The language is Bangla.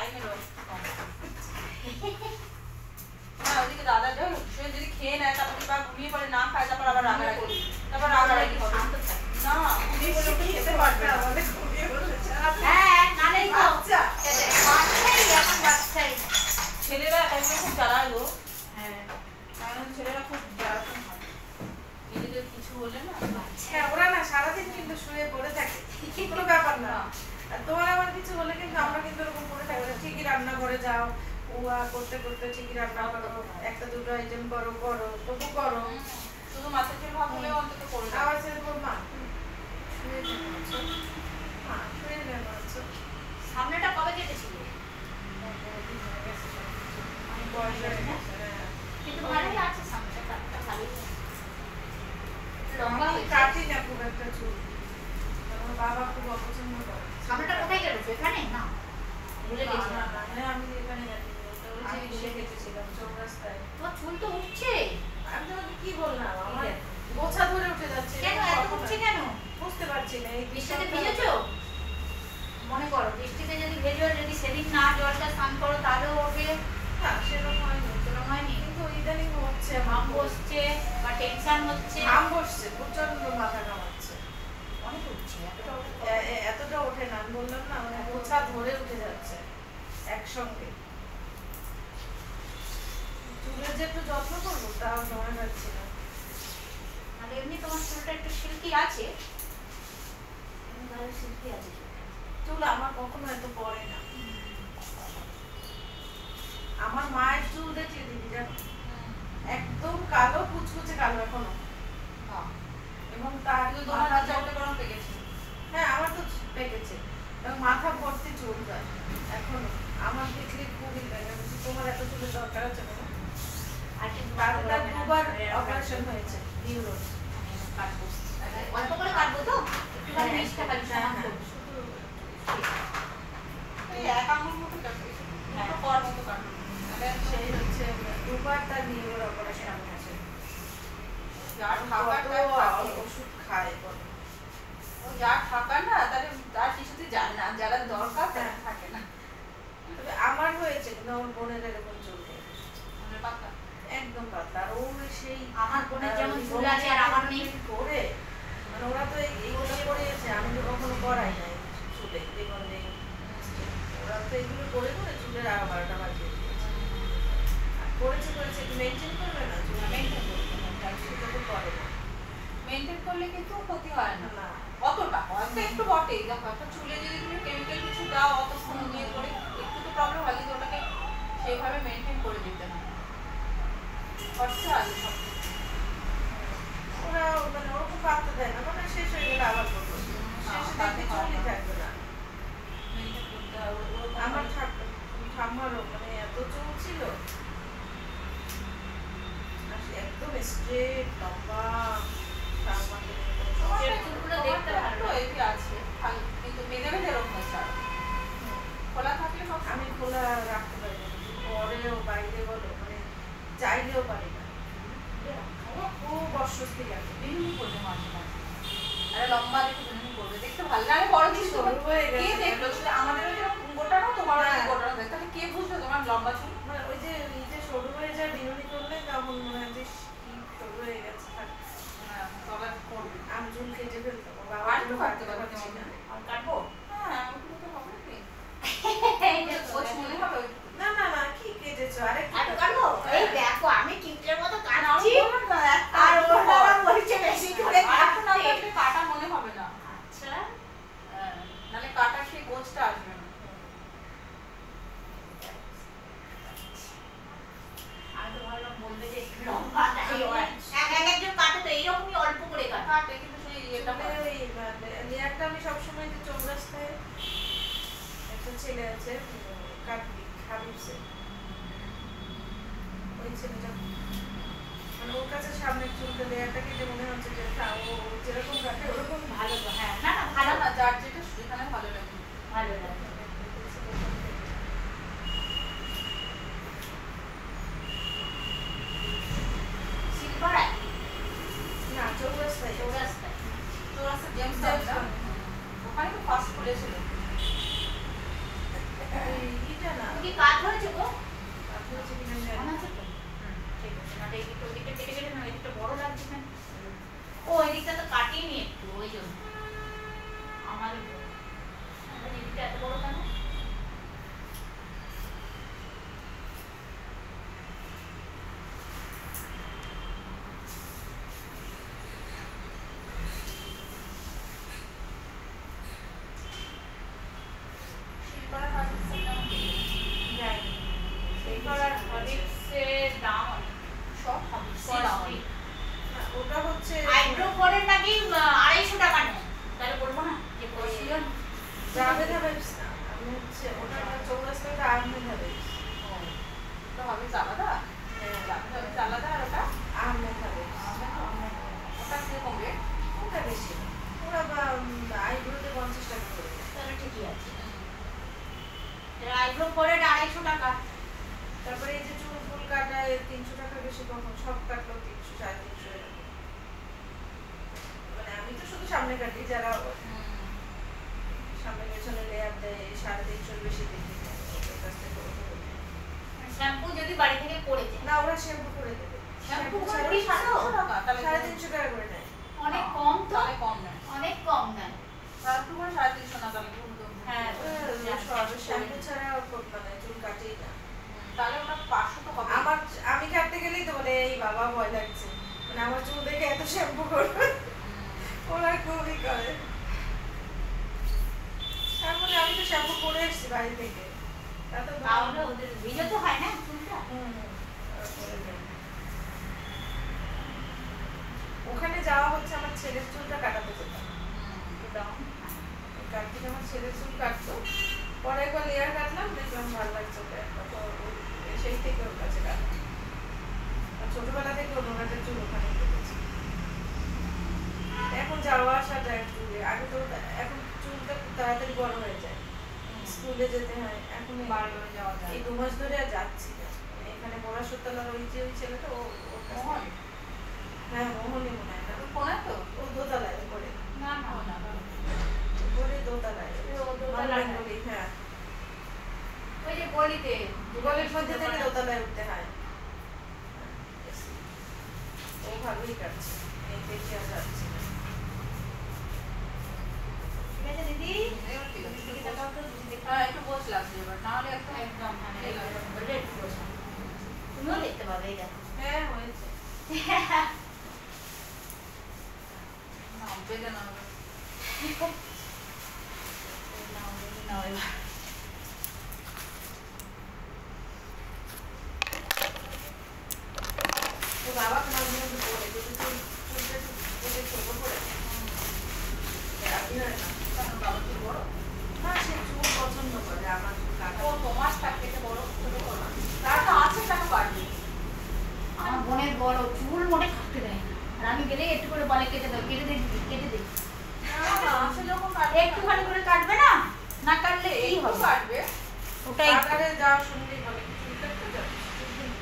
টাইমেরও কম। না ওদিকে দাদা যদি খেয়ে নেয় তারপরে বা ঘুমিয়ে পড়ে না খায় তারপর আবার রাগারাগি তারপর রাগারাগি হবে। না ঘুমিয়ে পড়লে খেতে পারবে না। হ্যাঁ নালে তো বাচ্চাই এখন বাচ্চাই ছেলেরা এখন খুব জ্বালালো। হ্যাঁ কারণ ছেলেরা খুব জ্বালাতন হয় নিজেদের কিছু হলে না। হ্যাঁ ওরা না সারাদিন কিন্তু শুয়ে পড়ে থাকে, কোনো ব্যাপার না। আর তোমার আমার কিছু হলে কিন্তু আমরা কিন্তু এরকম পড়ে থাকি না, ঠিকই রান্নাঘরে যাও উয়া করতে করতে ঠিকই রান্না করো, একটা দুটো আইটেম করো তবু করো। শুধু মাথার চুল ভাব হলেও অন্তত করে দাও। আবার ছেলে বল মা শুয়ে কেন আছো, মা শুয়ে কেন আছো। সামনেটা কবে কেটেছিল? অনেক বয়স হয়ে গেছে। কিন্তু ভালোই আছে সামনেটা, কাটটা ভালোই লম্বা হয়েছে। কাটি না খুব একটা চুল, আমার বাবা খুব অপছন্দ করে। সামনেটা কোথায় কেটেছে? এখানে না ভুলে গেছি। আমি এখানে জানি আমি এসে কেটেছিলাম চৌরাস্তায়। তোমার চুল তো উঠছে। আমি তোমাকে কি বললাম, আমার গোছা ধরে উঠে যাচ্ছে। কেন এত উঠছে কেন বুঝতে পারছি না। এই বৃষ্টিতে ভিজেছো? মনে করো বৃষ্টিতে যদি ভেজো, যদি সেদিন না জলটা স্নান করো তাহলেও ওঠে। না সেরকম হয়নি, সেরকম হয়নি। কিন্তু ইদানিং হচ্ছে, ঘাম বসছে বা টেনশন হচ্ছে। ঘাম বসছে, প্রচন্ড মাথা ঘামাচ্ছে, অনেক উঠছে। এতটা ওঠে না, আমি বললাম না মানে গোছা ধরে উঠে যাচ্ছে একসঙ্গে। চুলের যে একটু যত্ন করবো তাও সময় পাচ্ছি না। আর এমনি তোমার চুলটা একটু সিল্কি আছে, ভালো সিল্কি আছে। চুল আমার কখনো এত পড়ে না। আমার মায়ের চুল দেখি দিদি জানো, একদম কালো, কুচকুচে কালো এখনো। এবং তার তোমার হাতে একটা গরম পেকেছে। হ্যাঁ আমার তো পেকেছে এবং মাথা ভর্তি চুল যায় এখনো। আমার দেখলে খুবই লাগে, তোমার এত চুলের দরকার আছে না। আর কিন্তু তার দুবার অপারেশন হয়েছে নিউরো। কাটবো অল্প করে কাটবো তো একটুখানি মিষ্টি খালি সমান করবো। এই এক আঙুল মতো কাটবে, দুটো পর মতো কাটবে। সেই হচ্ছে দুবার তার নিউরো অপারেশন হয়েছে। যার খাবার ওষুধ খায় বলে, যার থাকার না তার কিছুতে যায় না, যারা দরকার তারা থাকে না। তবে আমার হয়েছে কিন্তু আমার বোনের এরকম চুল নেই, মানে পাকা একদম পাতলা। আর ও সেই আমার বোনের যেমন চুল আছে আর আমার নেই করে, মানে ওরা তো এইগুলো করেছে, আমি তো কখনো করাই নাই চুলে জীবন নেই। ওরা তো এগুলো করে করে চুলের আরো 12টা বাজিয়ে দিয়েছে। আর করেছে একটু মেনটেন করবে না, চুল মেনটেন করবে না, তার সেটা তো করে না। মেনটেন করলে কিন্তু ক্ষতি হয় না না অতটা, হয়তো একটু বটে। দেখো একটা চুলে যদি তুমি কেমিক্যাল কিছু দাও অতক্ষণ নিয়ে করে একটু তো প্রবলেম হয়, কিন্তু ওটাকে সেইভাবে মেনটেন করে দিতে হয়। খরচা আছে সব কিছু। ওরা মানে ওরকম পাত্তা দেয় না, মানে শেষ হয়ে গেলে আবার করবো, শেষে দেখবি চুলই থাকবে না। মেনটেন করতে হবে। আমার ঠাম্মারও মানে এত চুল ছিল, একদম স্ট্রেট লম্বা। চুলগুলো দেখতে ভালো এটি আছে কিন্তু বেঁধে বেঁধে এরকম হচ্ছে। খোলা থাকলে সব আমি খোলা রাখতে পারি না, পরেও বাইরে বলো মানে চাইলেও পারি না, খুব অস্বস্তি লাগে। বিনুনি করবে মাঝে মাঝে, আরে লম্বা দেখে বিনুনি করবে, দেখতে ভালো লাগে। বড় কিছু কে দেখলো আমাদের ওই গোটানো, তোমার গোটানো দেখ, তাহলে কে বুঝবে তোমার লম্বা চুল? মানে ওই যে এই যে সরু হয়ে যায় বিনুনি করলে তখন মনে হয় যে কি সরু হয়ে গেছে, তবে করবে। আমি চুল কেটে ফেলতাম, বাবা আর একটু কাটতে পারছি না। আর কাটবো হ্যাঁ ওটুকু তো হবে কি? কোচ মনে হবে? না না না কি কেটেছো, আরেকটু আর কাটবো। এই দেখো আমি কিপটের মতো কাটছি আর আর ওর বাবা বলছে বেশি করে এখন না কাটতে। কাটলে কাটা মনে হবে না, আচ্ছা নাহলে কাটার সেই গোছটা আসবে না। আমি তো ভাবলাম বলবে যে একটু লম্বা তাই একজন কাটে তো এইরকমই অল্প করে কাটে। কাটে কিন্তু সেই এটা লেয়ারটা আমি সবসময় যে চৌরাস্তায় একটা ছেলে আছে কাটবি হাবিবসে, ওই ছেলেটা মানে ওর কাছে সামনের চুলটা লেয়ারটা কেটে মনে হচ্ছে যে ও যেরকম কাটে ওরকম ভালো তো হ্যাঁ না না ভালো না, যার যেটা সেখানে ভালো লাগে। ভালো লাগে। সিলভারায় না চৌরাস্তায় চৌরাস্তায় তো আছে জেমস টাউন, ওখানে তো ফার্স্ট খুলেছিল। এটা না কাজ হয়েছে গো? আপনি হচ্ছে কিনা জানি মনে না। আছে তো? ঠিক আছে, না এই দিকটা ওদিকটা কেটে কেটে না, এদিকটা বড় লাগছে কেন? ও এদিকটা তো কাটিনি একটু, ওই জন্য আমার এদিকটা এত বড় কেন? শিল্পার হাত কেমন জানি। এবার আর হরলিক্সের দাম অনেক। সব হরলিক্সের দাম অনেক। না, ওটা হচ্ছে আইব্রো করে নাকি 250 টাকা নেয়, তাহলে বলবো না যে বলছিল জাভেদ হাবেবস না, আমি হচ্ছে ওটা চৌরাস্তাটা আহমেদ হাবেবস। তো হবে আলাদা, হবে আলাদা, আর ওটা আহমেদ হাবেবস। ওটা কিরকম রেট? ওটা বেশি না। ওরা আইব্রোতে 50 টাকা করে নেয়। তাহলে ঠিকই আছে। আইব্রো করে 250 টাকা। তারপরে এই যে চুল ফুল কাটায় 300 টাকা বেশি, কখন সব কাটলো 300 350 এরকম। মানে আমি তো শুধু সামনে কাটি, যারা সামনে পেছনে লেয়ার দেয় 350 বেশি দেখি না, ওদের কাছ থেকে ওটা করে নেয়। শ্যাম্পু যদি বাড়ি থেকে করেছে না, ওরা শ্যাম্পু করে দেবে। শ্যাম্পু করে ছাড়া 350 টাকা? তাহলে 350 টাকা করে নেয়। অনেক কম তো, তাহলে কম নেয়। অনেক কম দেয়। তাহলে তো করে 350 না, তাহলে হ্যাঁ, শ্যাম্পু ছাড়া মানে চুল কাটেই না। তাহলে ওটা 500 তো হবে। আমি কাটতে গেলেই তো বলে এই বাবা ভয় লাগছে, মানে আমার চুল দেখে এত শ্যাম্পু করবে। ওরা খুবই করে। তারপরে আমি তো শ্যাম্পু করে এসেছি বাড়ি থেকে, তাতে তাহলে ওদের ভিজে তো হয় না চুলটা। ওরা করে দেয়। ওখানে যাওয়া হচ্ছে আমার ছেলের চুলটা কাটাতে যেতাম। কাটতে আমার ছেলের চুল কাটতো, পরে একবার লেয়ার কাটলাম, দেখলাম ভালো লাগছে ওটা, তো সেই থেকে ওর কাছে কাটলাম। আর ছোটবেলা থেকে ওনাদের চুল ওখানে কেটেছে। এখন যাওয়া আসা যায় চুলে, আগে তো এখন চুলটা খুব তাড়াতাড়ি বড় হয়ে যায়, স্কুলে যেতে হয়। এখন বারবার যাওয়া যায়। এই 2 মাস ধরে আর যাচ্ছি না। মানে এখানে পড়াশোনার ওই যে ওই ছেলেটা ওর কাছে- মোহন? হ্যাঁ মোহনই মনে হয় না, কোনে তো? ও দোতলায় উপরে, না না না, না। উপরে দোতলায়। ও দোতলায়। মালবেঙ্গলি, হ্যাঁ ওই যে গলিতে গলির মধ্যে থেকে দোতলায় উঠতে হয়। ও ভালোই কাটছে, এই দেখে আর যাচ্ছি না। ঠিক আছে দিদি, এবার ঠিক আছে। দিদি দেখাও তো, দিদি দেখাও। হ্যাঁ, একটু বোঝ লাগছে এবার, নাহলে একদম একদম মানে ঠিক আছে। বললে একটু বোঝা। তুমিও দেখতে পাবে, এই দেখো। হ্যাঁ হয়েছে। না, বেঁধে না হবে। নাও, দিদি নাও এবার। তো বাবা তোমার জন্য বলে যদি চুলটা একটু ছোট করে আপনি হয় না। কারণ বাবা কি বড়? না, সে চুল পছন্দ করে, আমার চুল কাটা। ও তোমার থেকে বড় ছোট করো। তার তো আছে, কেন পারবি? আমার বোনের বড় চুল মোটে কাটতে দেয় না। আর আমি গেলেই একটু করে বলে কেটে দাও, কেটে দে দিদি, কেটে দে। না, আছে যখন কাটবে। একটুখানি করে কাটবে না, না কাটলে কি একটু হবে? কাটবে। ওটাই কাটারে যাওয়া শুনলেই বলে